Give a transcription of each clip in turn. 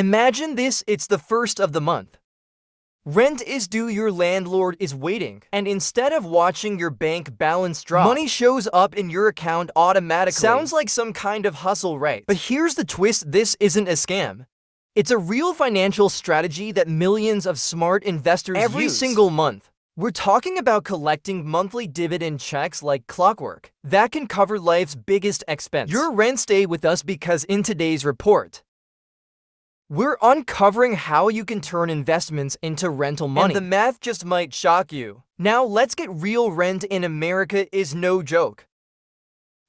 Imagine this, it's the first of the month. Rent is due, your landlord is waiting, and instead of watching your bank balance drop, money shows up in your account automatically. Sounds like some kind of hustle, right? But here's the twist, this isn't a scam. It's a real financial strategy that millions of smart investors use every single month. We're talking about collecting monthly dividend checks like clockwork. That can cover life's biggest expense. Your rent. Stay with us because in today's report, we're uncovering how you can turn investments into rental money. And the math just might shock you. Now let's get real. Rent in America is no joke.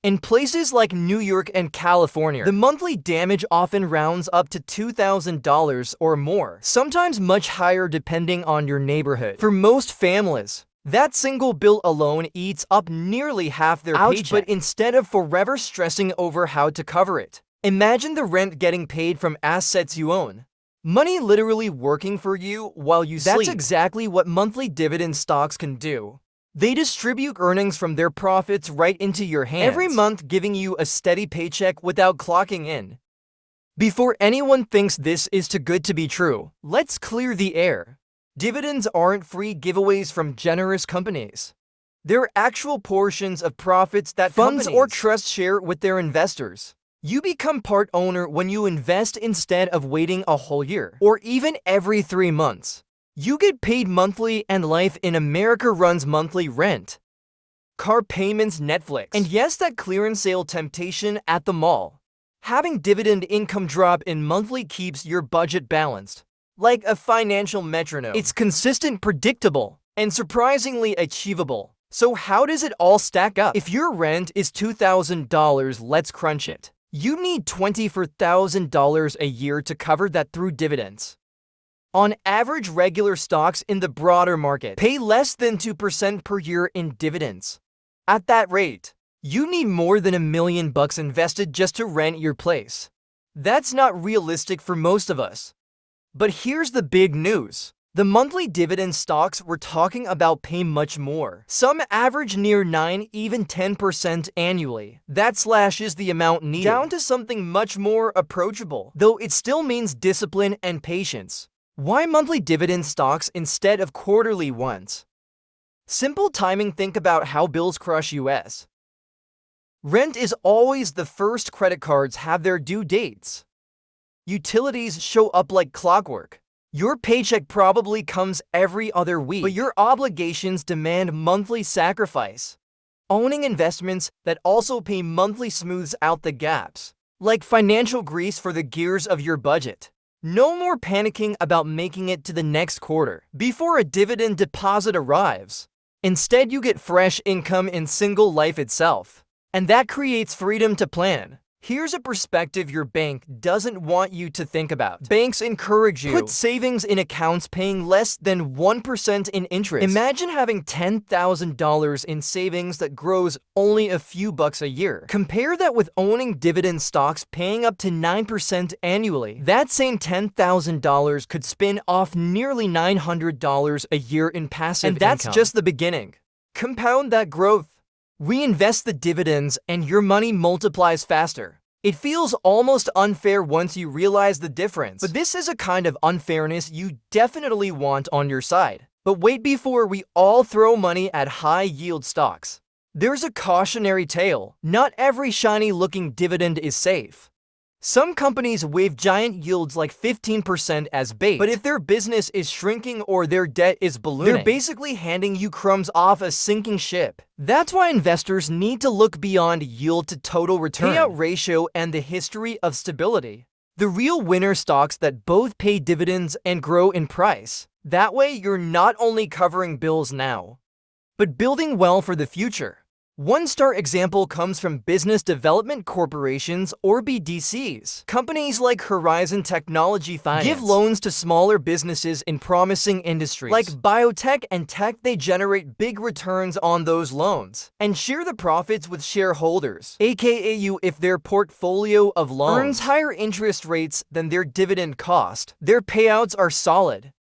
In places like New York and California, the monthly damage often rounds up to $2,000 or more, sometimes much higher depending on your neighborhood. For most families, that single bill alone eats up nearly half their paycheck. But instead of forever stressing over how to cover it, imagine the rent getting paid from assets you own. Money literally working for you while you sleep. That's exactly what monthly dividend stocks can do. They distribute earnings from their profits right into your hands every month, giving you a steady paycheck without clocking in. Before anyone thinks this is too good to be true, let's clear the air. Dividends aren't free giveaways from generous companies. They're actual portions of profits that funds or trusts share with their investors. You become part owner when you invest instead of waiting a whole year, or even every 3 months. You get paid monthly, and life in America runs monthly: rent, car payments, Netflix, and yes, that clearance sale temptation at the mall. Having dividend income drop in monthly keeps your budget balanced, like a financial metronome. It's consistent, predictable, and surprisingly achievable. So how does it all stack up? If your rent is $2,000, let's crunch it. You need $24,000 a year to cover that through dividends. On average, regular stocks in the broader market pay less than 2% per year in dividends. At that rate, you need more than $1 million invested just to rent your place. That's not realistic for most of us. But here's the big news. The monthly dividend stocks we're talking about pay much more. Some average near 9, even 10% annually. That slashes the amount needed down to something much more approachable, though it still means discipline and patience. Why monthly dividend stocks instead of quarterly ones? Simple timing. Think about how bills crush us. Rent is always the first. Credit cards have their due dates. Utilities show up like clockwork. Your paycheck probably comes every other week, but your obligations demand monthly sacrifice. Owning investments that also pay monthly smooths out the gaps, like financial grease for the gears of your budget. No more panicking about making it to the next quarter before a dividend deposit arrives. Instead, you get fresh income in single life itself. And that creates freedom to plan. Here's a perspective your bank doesn't want you to think about. Banks encourage you to put savings in accounts paying less than 1% in interest. Imagine having $10,000 in savings that grows only a few bucks a year. Compare that with owning dividend stocks paying up to 9% annually. That same $10,000 could spin off nearly $900 a year in passive income. And that's just the beginning. Compound that growth. Reinvest the dividends and your money multiplies faster. It feels almost unfair once you realize the difference. But this is a kind of unfairness you definitely want on your side. But wait, before we all throw money at high-yield stocks, there's a cautionary tale. Not every shiny-looking dividend is safe. Some companies wave giant yields like 15% as bait, but if their business is shrinking or their debt is ballooning, they're basically handing you crumbs off a sinking ship. That's why investors need to look beyond yield to total return, payout ratio, and the history of stability. The real winner stocks that both pay dividends and grow in price. That way, you're not only covering bills now, but building well for the future. One star example comes from business development corporations, or BDCs. Companies like Horizon Technology Finance give loans to smaller businesses in promising industries like biotech and tech. They generate big returns on those loans and share the profits with shareholders, aka you. If their portfolio of loans earns higher interest rates than their dividend cost, their payouts are solid.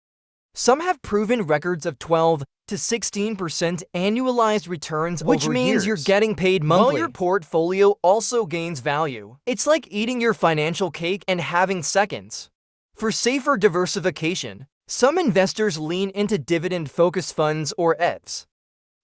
Some have proven records of 12 to 16% annualized returns, which means you're getting paid monthly while your portfolio also gains value. It's like eating your financial cake and having seconds. For safer diversification, some investors lean into dividend-focused funds or ETFs.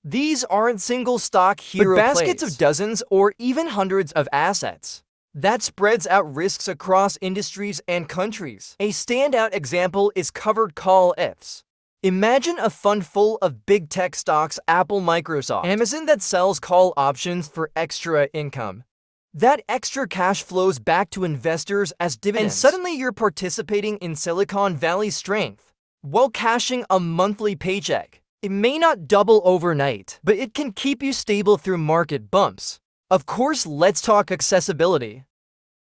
These aren't single stock hero plays, but baskets of dozens or even hundreds of assets. That spreads out risks across industries and countries. A standout example is covered call ETFs. Imagine a fund full of big tech stocks, Apple, Microsoft, Amazon, that sells call options for extra income. That extra cash flows back to investors as dividends, and suddenly you're participating in Silicon Valley's strength while cashing a monthly paycheck. It may not double overnight, but it can keep you stable through market bumps. Of course, let's talk accessibility.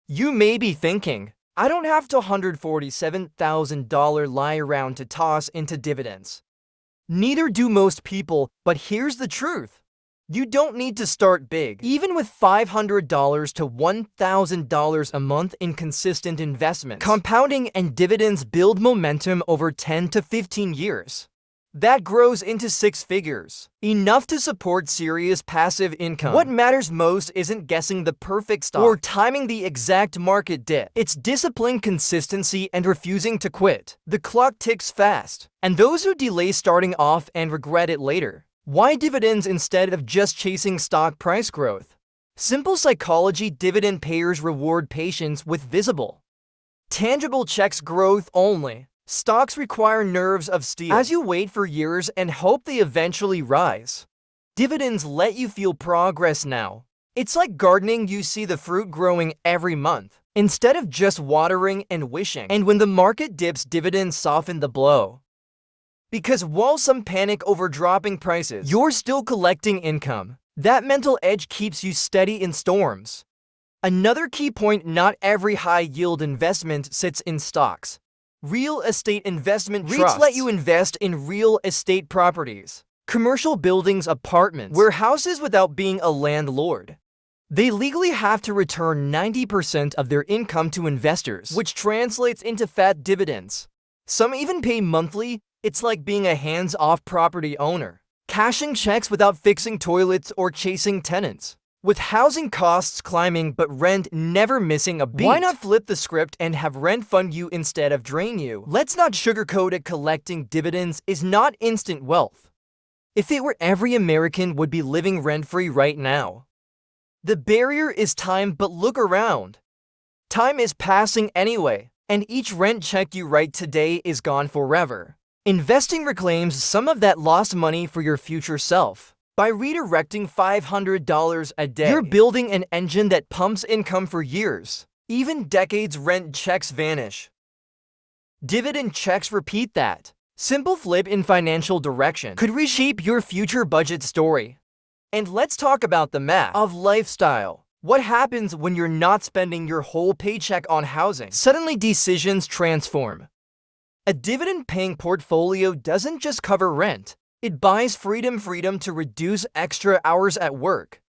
You may be thinking, I don't have to $147,000 lie around to toss into dividends. Neither do most people, but here's the truth. You don't need to start big. Even with $500 to $1,000 a month in consistent investments, compounding and dividends build momentum over 10 to 15 years. That grows into six figures, enough to support serious passive income. What matters most isn't guessing the perfect stock or timing the exact market dip. It's discipline, consistency, and refusing to quit. The clock ticks fast, and those who delay starting off and regret it later. Why dividends instead of just chasing stock price growth? Simple psychology: dividend payers reward patience with visible, tangible checks. Growth only stocks require nerves of steel. As you wait for years and hope they eventually rise, dividends let you feel progress now. It's like gardening: you see the fruit growing every month, instead of just watering and wishing. And when the market dips, dividends soften the blow. Because while some panic over dropping prices, you're still collecting income. That mental edge keeps you steady in storms. Another key point: not every high-yield investment sits in stocks. Real estate investment trusts let you invest in real estate properties, commercial buildings, apartments, warehouses without being a landlord. They legally have to return 90% of their income to investors, which translates into fat dividends. Some even pay monthly. It's like being a hands-off property owner, cashing checks without fixing toilets or chasing tenants. With housing costs climbing but rent never missing a beat, why not flip the script and have rent fund you instead of drain you? Let's not sugarcoat it: collecting dividends is not instant wealth. If it were, every American would be living rent-free right now. The barrier is time, but look around. Time is passing anyway, and each rent check you write today is gone forever. Investing reclaims some of that lost money for your future self. By redirecting $500 a day, you're building an engine that pumps income for years. Even decades. Rent checks vanish. Dividend checks repeat. That simple flip in financial direction could reshape your future budget story. And let's talk about the math of lifestyle. What happens when you're not spending your whole paycheck on housing? Suddenly, decisions transform. A dividend-paying portfolio doesn't just cover rent. It buys freedom: freedom to reduce extra hours at work,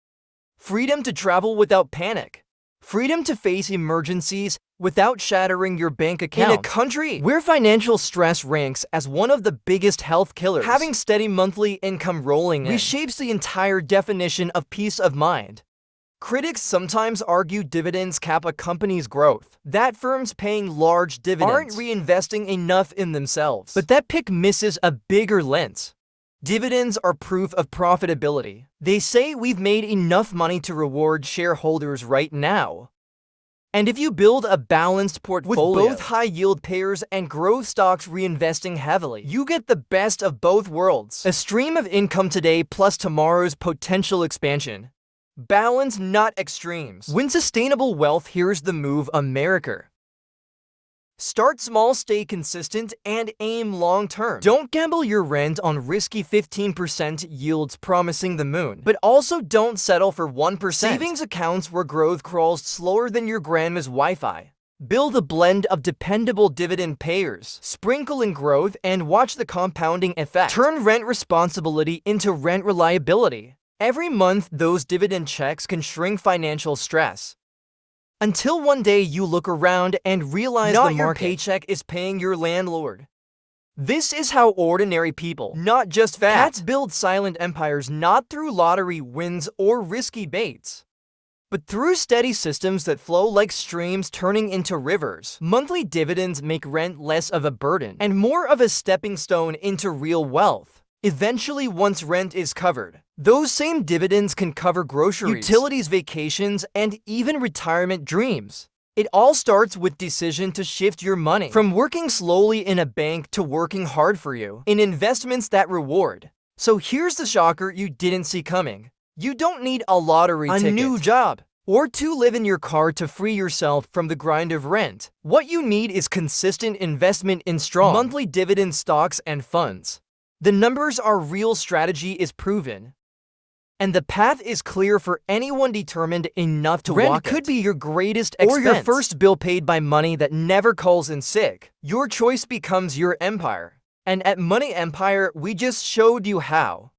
freedom to travel without panic, freedom to face emergencies without shattering your bank account. In a country where financial stress ranks as one of the biggest health killers, having steady monthly income rolling in reshapes the entire definition of peace of mind. Critics sometimes argue dividends cap a company's growth, that firms paying large dividends aren't reinvesting enough in themselves. But that pick misses a bigger lens. Dividends are proof of profitability. They say we've made enough money to reward shareholders right now. And if you build a balanced portfolio with both high-yield payers and growth stocks reinvesting heavily, you get the best of both worlds: a stream of income today plus tomorrow's potential expansion. Balance, not extremes. Win sustainable wealth. Here's the move, America. Start small, stay consistent, and aim long-term. Don't gamble your rent on risky 15% yields promising the moon. But also don't settle for 1%. Savings accounts where growth crawls slower than your grandma's Wi-Fi. Build a blend of dependable dividend payers, sprinkle in growth, and watch the compounding effect. Turn rent responsibility into rent reliability. Every month, those dividend checks can shrink financial stress. Until one day you look around and realize not the market your paycheck is paying your landlord. This is how ordinary people, not just cats, build silent empires, not through lottery wins or risky baits, But through steady systems that flow like streams turning into rivers, monthly dividends make rent less of a burden and more of a stepping stone into real wealth. Eventually, once rent is covered, those same dividends can cover groceries, utilities, vacations, and even retirement dreams. It all starts with decision to shift your money from working slowly in a bank to working hard for you in investments that reward. So here's the shocker you didn't see coming. You don't need a lottery ticket, a new job, or to live in your car to free yourself from the grind of rent. What you need is consistent investment in strong monthly dividend stocks and funds. The numbers are real, strategy is proven, and the path is clear for anyone determined enough to walk it. Rent could be your greatest expense, or your first bill paid by money that never calls in sick. Your choice becomes your empire. And at Money Empire, we just showed you how.